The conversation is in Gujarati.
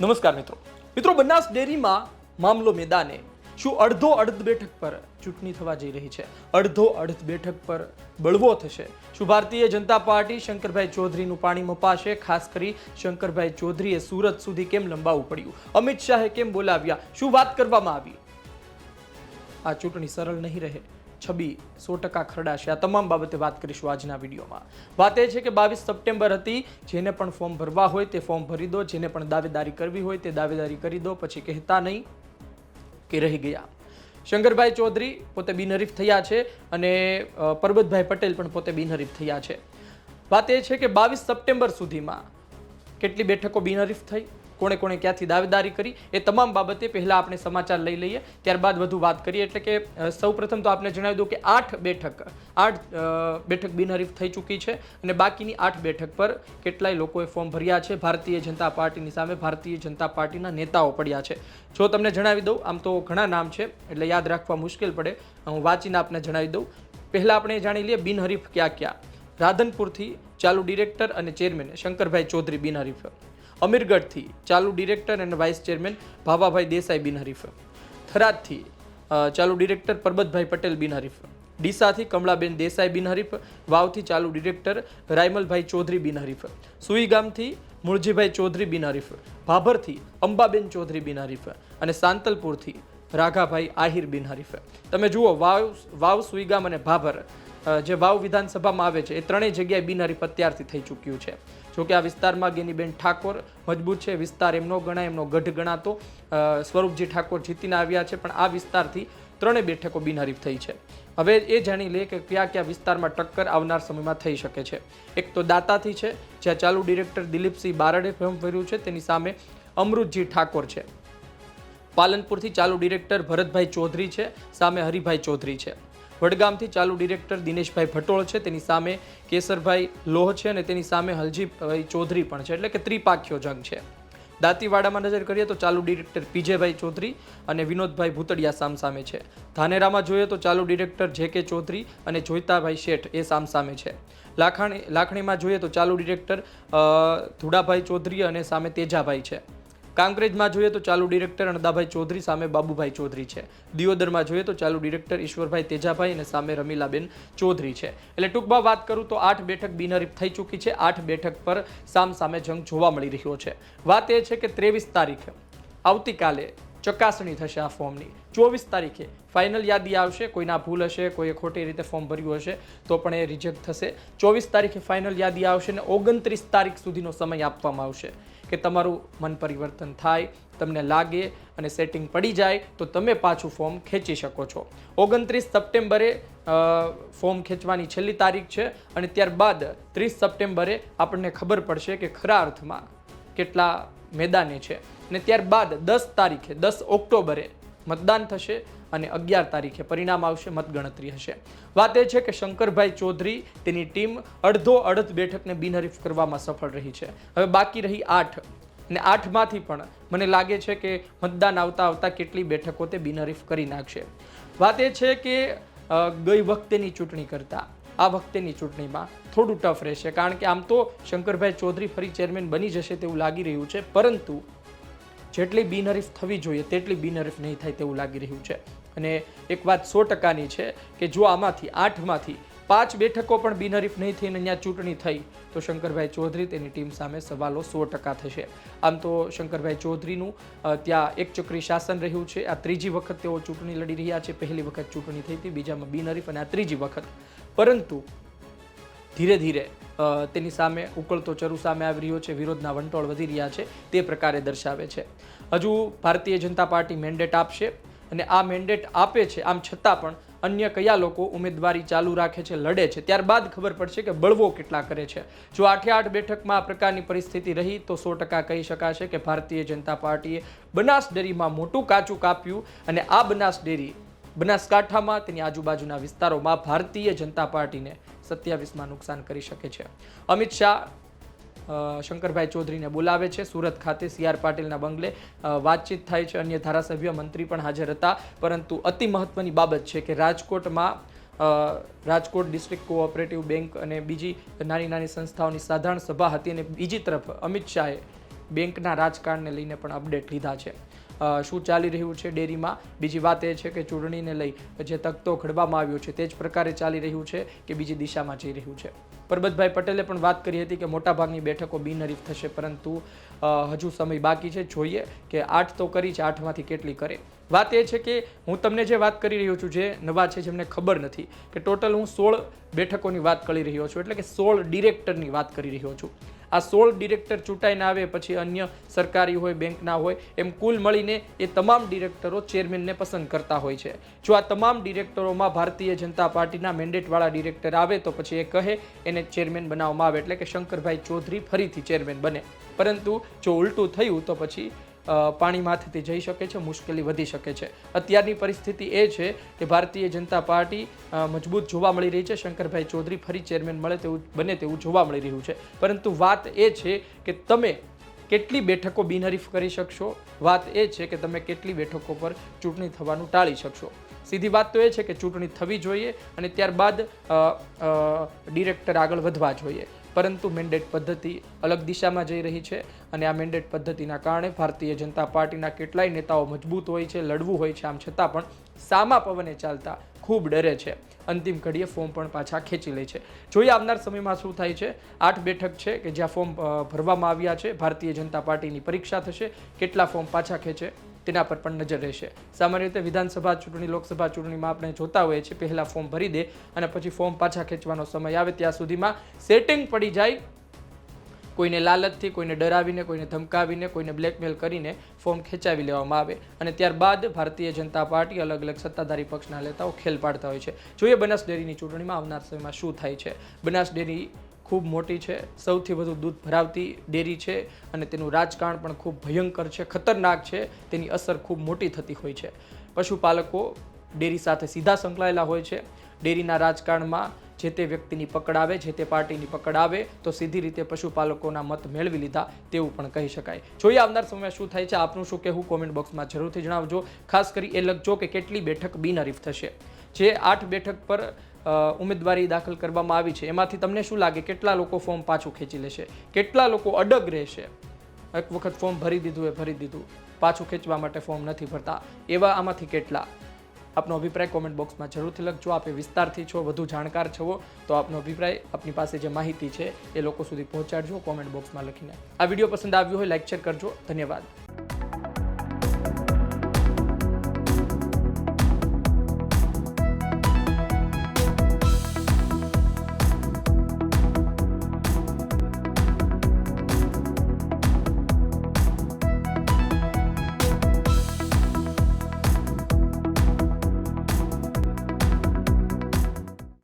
નમસ્કાર મિત્રો બનાસ ડેરીમાં મામલો મેદાને શું અડધો અડધ બેઠક પર ચૂંટણી થવા જઈ રહી છે? અડધો અડધ બેઠક પર બળવો થશે? શું ભારતીય જનતા પાર્ટી શંકરભાઈ ચૌધરીનું પાણી મપાશે? ખાસ કરી શંકરભાઈ ચૌધરીએ સુરત સુધી કેમ લંબાવવું પડ્યું? અમિત શાહે કેમ બોલાવ્યા? શું વાત કરવામાં આવી? આ ચૂંટણી સરળ નહીં રહે, છબી 100% ખરડાશે. આ તમામ બાબતે વાત કરીશું આજના વિડીયોમાં. વાત એ છે કે 22 સપ્ટેમ્બર હતી. જેને પણ ફોર્મ ભરવા હોય તે ફોર્મ ભરી દો, જેને પણ દાવેદારી કરવી હોય તે દાવેદારી કરી દો, પછી કહેતા નહીં કે રહી ગયા. શંકરભાઈ ચૌધરી પોતે બિનહરીફ થયા છે અને પરબતભાઈ પટેલ પણ પોતે બિનહરીફ થયા છે. વાત એ છે કે 22 સપ્ટેમ્બર સુધીમાં કેટલી બેઠકો બિનહરીફ થઈ, કોણે કોણે ક્યાંથી દાવેદારી કરી, એ તમામ બાબતે પહેલા આપણે સમાચાર લઈ લઈએ, ત્યારબાદ વધુ વાત કરીએ. એટલે કે સૌપ્રથમ તો આપને જણાવી દઉં કે 8 બેઠક બિનહરીફ થઈ ચૂકી છે અને બાકીની 8 બેઠક પર કેટલાય લોકોએ ફોર્મ ભર્યા છે. ભારતીય જનતા પાર્ટીની સામે ભારતીય જનતા પાર્ટીના નેતાઓ પડ્યા છે. જો તમને જણાવી દઉં, આમ તો ઘણા નામ છે એટલે યાદ રાખવા મુશ્કેલ પડે, હું વાંચીને આપને જણાવી દઉં. પહેલા આપણે જાણી લઈએ બિનહરીફ ક્યાં ક્યાં. રાધનપુરથી ચાલુ ડિરેક્ટર અને ચેરમેન શંકરભાઈ ચૌધરી બિનહરીફ. અમીરગઢથી ચાલુ ડિરેક્ટર અને વાઇસ ચેરમેન ભાવાભાઈ દેસાઈ બિનહરીફ. થરાદથી ચાલુ ડિરેક્ટર પરબતભાઈ પટેલ બિનહરીફ. ડીસાથી કમળાબેન દેસાઈ બિનહરીફ. વાવથી ચાલુ ડિરેક્ટર રાયમલભાઈ ચૌધરી બિનહરીફ. સુઈગામથી મૂળજીભાઈ ચૌધરી બિનહરીફ. ભાભરથી અંબાબેન ચૌધરી બિનહરીફ અને સાંતલપુરથી રાઘાભાઈ આહિર બિનહરીફ. તમે જુઓ, વાવ સુઈગામ અને ભાભર જે વાવ વિધાનસભામાં આવે છે એ ત્રણેય જગ્યાએ બિનહરીફ અત્યારથી થઈ ચૂક્યું છે. જોકે આ વિસ્તારમાં ગેનીબેન ઠાકોર મજબૂત છે, વિસ્તાર એમનો ગણાય, એમનો ગઢ ગણાતો. સ્વરૂપજી ઠાકોર જીતીને આવ્યા છે, પણ આ વિસ્તારથી ત્રણેય બેઠકો બિનહરીફ થઈ છે. હવે એ જાણી લે કે કયા કયા વિસ્તારમાં ટક્કર આવનાર સમયમાં થઈ શકે છે. એક તો દાતાથી છે, જ્યાં ચાલુ ડિરેક્ટર દિલીપસિંહ બારડે ફોર્મ ભર્યું છે, તેની સામે અમૃતજી ઠાકોર છે. પાલનપુરથી ચાલુ ડિરેક્ટર ભરતભાઈ ચૌધરી છે, સામે હરિભાઈ ચૌધરી છે. વડગામથી ચાલુ ડિરેક્ટર દિનેશભાઈ ભટોળ છે, તેની સામે કેસરભાઈ લોહ છે અને તેની સામે હલજીભાઈ ચૌધરી પણ છે. એટલે કે ત્રિપાખ્યો જંગ છે. દાંતીવાડામાં નજર કરીએ તો ચાલુ ડિરેક્ટર પીજેભાઈ ચૌધરી અને વિનોદભાઈ ભૂતડિયા સામસામે છે. ધાનેરામાં જોઈએ તો ચાલુ ડિરેક્ટર જે.કે. ચૌધરી અને જોઈતાભાઈ શેઠ એ સામસામે છે. લાખણીમાં જોઈએ તો ચાલુ ડિરેક્ટર ધુડાભાઈ ચૌધરી અને સામે તેજાભાઈ છે. કાંકરેજમાં જોઈએ તો ચાલુ ડિરેક્ટર અણદાભાઈ ચૌધરી સામે બાબુભાઈ ચૌધરી છે. દિયોદરમાં જોઈએ તો ચાલુ ડિરેક્ટર ઈશ્વરભાઈ તેજાભાઈ અને સામે રમીલાબેન ચૌધરી છે. એટલે ટૂંકમાં વાત કરું તો 8 બેઠક બિનહરીફ થઈ ચૂકી છે. 8 બેઠક પર સામસામે જંગ જોવા મળી રહ્યો છે. વાત એ છે કે 23 તારીખે આવતીકાલે ચકાસણી થશે આ ફોર્મની. 24 તારીખે ફાઇનલ યાદી આવશે. કોઈના ભૂલ હશે, કોઈએ ખોટી રીતે ફોર્મ ભર્યું હશે તો પણ એ રિજેક્ટ થશે. 24 તારીખે ફાઇનલ યાદી આવશે અને 29 તારીખ સુધીનો સમય આપવામાં આવશે કે તમારું મન પરિવર્તન થાય, તમને લાગે અને સેટિંગ પડી જાય તો તમે પાછું ફોર્મ ખેંચી શકો છો. 29 સપ્ટેમ્બરે ફોર્મ ખેંચવાની છેલ્લી તારીખ છે અને ત્યારબાદ 30 સપ્ટેમ્બરે આપણને ખબર પડશે કે ખરા અર્થમાં કેટલા મેદાને છે. અને ત્યારબાદ 10 તારીખે 10 ઓક્ટોબરે મતદાન થશે અને 11 તારીખે પરિણામ આવશે, મતગણતરી હશે. વાત એ છે કે શંકરભાઈ ચૌધરી તેની ટીમ અડધો અડધ બેઠકને બિનહરીફ કરવામાં સફળ રહી છે. હવે બાકી રહી 8 અને 8માંથી પણ મને લાગે છે કે મતદાન આવતા કેટલી બેઠકો તે બિનહરીફ કરી નાખશે. વાત એ છે કે ગઈ વખતેની ચૂંટણી કરતાં આ વખતેની ચૂંટણીમાં થોડું ટફ રહેશે, કારણ કે આમ તો શંકરભાઈ ચૌધરી ફરી ચેરમેન બની જશે તેવું લાગી રહ્યું છે, પરંતુ જેટલી બિનહરીફ થવી જોઈએ તેટલી બિનહરીફ નહીં થાય તેવું લાગી રહ્યું છે. અને એક વાત 100%ની છે કે જો આમાંથી 8માંથી 5 બેઠકો પણ બિનહરીફ નહીં થઈને અહીંયા ચૂંટણી થઈ તો શંકરભાઈ ચૌધરી તેની ટીમ સામે સવાલો 100% થશે. આમ તો શંકરભાઈ ચૌધરીનું ત્યાં એક ચક્રી શાસન રહ્યું છે. આ ત્રીજી વખત તેઓ ચૂંટણી લડી રહ્યા છે. પહેલી વખત ચૂંટણી થઈ હતી, બીજામાં બિનહરીફ અને આ ત્રીજી વખત. પરંતુ ધીરે ધીરે તેની સામે ઉકળતો ચરુ સામે આવી રહ્યો છે, વિરોધના વંટોળ વધી રહ્યા છે, તે પ્રકારે દર્શાવે છે. હજુ ભારતીય જનતા પાર્ટી મેન્ડેટ આપશે અને આ મેન્ડેટ આપે છે, આમ છતાં પણ અન્ય કયા લોકો ઉમેદવારી ચાલુ રાખે છે, લડે છે, ત્યારબાદ ખબર પડશે કે બળવો કેટલા કરે છે. જો 8 બેઠકમાં આ પ્રકારની પરિસ્થિતિ રહી તો 100% કહી શકાશે કે ભારતીય જનતા પાર્ટીએ બનાસ ડેરીમાં મોટું કાચું કાપ્યું અને આ બનાસ ડેરી બનાસકાંઠામાં તેની આજુબાજુના વિસ્તારોમાં ભારતીય જનતા પાર્ટીને 27માં નુકસાન કરી શકે છે. અમિત શાહ શંકરભાઈ ચૌધરીને બોલાવે છે. સુરત ખાતે CR પાટીલના બંગલે વાતચીત થાય છે. અન્ય ધારાસભ્ય, મંત્રી પણ હાજર હતા. પરંતુ અતિ મહત્વની બાબત છે કે રાજકોટમાં રાજકોટ ડિસ્ટ્રિક્ટ કોઓપરેટિવ બેંક અને બીજી નાની નાની સંસ્થાઓની સાધારણ સભા હતી અને બીજી તરફ અમિત શાહે બેંકના રાજકારણને લઈને પણ અપડેટ લીધા છે. શું ચાલી રહ્યું છે ડેરીમાં. બીજી વાત એ છે કે ચૂંટણીને લઈ જે તખતો ઘડવામાં આવ્યો છે તે જ પ્રકારે ચાલી રહ્યું છે કે બીજી દિશામાં જઈ રહ્યું છે. પરબતભાઈ પટેલે પણ વાત કરી હતી કે મોટાભાગની બેઠકો બિનહરીફ થશે, પરંતુ હજુ સમય બાકી છે. જોઈએ કે 8 તો કરી છે, 8માંથી કેટલી કરે. વાત એ છે કે હું તમને જે વાત કરી રહ્યો છું, જે નવા છે જેમને ખબર નથી, કે ટોટલ હું 16 બેઠકોની વાત કરી રહ્યો છું, એટલે કે 16 ડિરેક્ટરની વાત કરી રહ્યો છું. આ 16 ડિરેક્ટર ચૂંટાઈને આવે પછી અન્ય સરકારી હોય, બેંકના હોય, એમ કુલ મળીને એ તમામ ડિરેક્ટરો ચેરમેનને પસંદ કરતા હોય છે. જો આ તમામ ડિરેક્ટરોમાં ભારતીય જનતા પાર્ટીના મેન્ડેટવાળા ડિરેક્ટર આવે તો પછી એ કહે એને ચેરમેન બનાવવામાં આવે, એટલે કે શંકરભાઈ ચૌધરી ફરીથી ચેરમેન બને. પરંતુ જો ઉલટું થયું તો પછી પાણી માથેથી જઈ શકે છે, મુશ્કેલી વધી શકે છે. અત્યારની પરિસ્થિતિ એ છે કે ભારતીય જનતા પાર્ટી મજબૂત જોવા મળી રહી છે. શંકરભાઈ ચૌધરી ફરી ચેરમેન બને તેવું જોવા મળી રહ્યું છે. પરંતુ વાત એ છે કે તમે કેટલી બેઠકો બિનહરીફ કરી શકશો. વાત એ છે કે તમે કેટલી બેઠકો પર ચૂંટણી થવાનું ટાળી શકશો. સીધી વાત તો એ છે કે ચૂંટણી થવી જોઈએ અને ત્યારબાદ ડિરેક્ટર આગળ વધવા જોઈએ. પરંતુ મેન્ડેટ પદ્ધતિ અલગ દિશામાં જઈ રહી છે અને આ મેન્ડેટ પદ્ધતિના કારણે ભારતીય જનતા પાર્ટીના કેટલાય નેતાઓ મજબૂત હોય છે, લડવું હોય છે, આમ છતાં પણ સામા પવને ચાલતા ખૂબ ડરે છે. અંતિમ ઘડીએ ફોર્મ પણ પાછા ખેંચી લે છે. જોઈએ આવનાર સમયમાં શું થાય છે. 8 બેઠક છે કે જ્યાં ફોર્મ ભરવામાં આવ્યા છે. ભારતીય જનતા પાર્ટીની પરીક્ષા થશે. કેટલા ફોર્મ પાછા ખેંચે તેના પર પણ નજર રહેશે. સામાન્ય રીતે વિધાનસભા ચૂંટણી, લોકસભા ચૂંટણીમાં આપણે જોતા હોઈએ છીએ પહેલા ફોર્મ ભરી દે અને પછી ફોર્મ પાછા ખેંચવાનો સમય આવે ત્યાં સુધીમાં સેટિંગ પડી જાય. કોઈને લાલચથી, કોઈને ડરાવીને, કોઈને ધમકાવીને, કોઈને બ્લેકમેલ કરીને ફોર્મ ખેંચાવી લેવામાં આવે અને ત્યારબાદ ભારતીય જનતા પાર્ટી અલગ અલગ સત્તાધારી પક્ષના નેતાઓ ખેલ પાડતા હોય છે. જોઈએ બનાસ ડેરીની ચૂંટણીમાં આવનાર સમયમાં શું થાય છે. બનાસ ડેરી ખૂબ મોટી છે, સૌથી વધુ દૂધ ભરાવતી ડેરી છે અને તેનું રાજકારણ પણ ખૂબ ભયંકર છે, ખતરનાક છે. તેની અસર ખૂબ મોટી થતી હોય છે. પશુપાલકો ડેરી સાથે સીધા સંકળાયેલા હોય છે. ડેરીના રાજકારણમાં જે તે વ્યક્તિની પકડ આવે, જે તે પાર્ટીની પકડ આવે તો સીધી રીતે પશુપાલકોના મત મેળવી લીધા તેવું પણ કહી શકાય. જોઈએ આવનાર સમયમાં શું થાય છે. આપનું શું કહેવું કોમેન્ટ બોક્સમાં જરૂરથી જણાવજો. ખાસ કરી એ લખજો કે કેટલી બેઠક બિનહરીફ થશે. જે 8 બેઠક પર ઉમેદવારી દાખલ કરવામાં આવી છે એમાંથી તમને શું લાગે કેટલા લોકો ફોર્મ પાછું ખેંચી લેશે, કેટલા લોકો અડગ રહેશે. એક વખત ફોર્મ ભરી દીધું, પાછું ખેંચવા માટે ફોર્મ નથી ભરતા, એવા આમાંથી કેટલા. આપનો અભિપ્રાય કોમેન્ટ બોક્સમાં જરૂરથી લખજો. આપે વિસ્તારથી છો, વધુ જાણકાર છો તો આપનો અભિપ્રાય, આપની પાસે જે માહિતી છે એ લોકો સુધી પહોંચાડજો કોમેન્ટ બોક્સમાં લખીને. આ વિડીયો પસંદ આવ્યો હોય લાઈક શેર કરજો. ધન્યવાદ.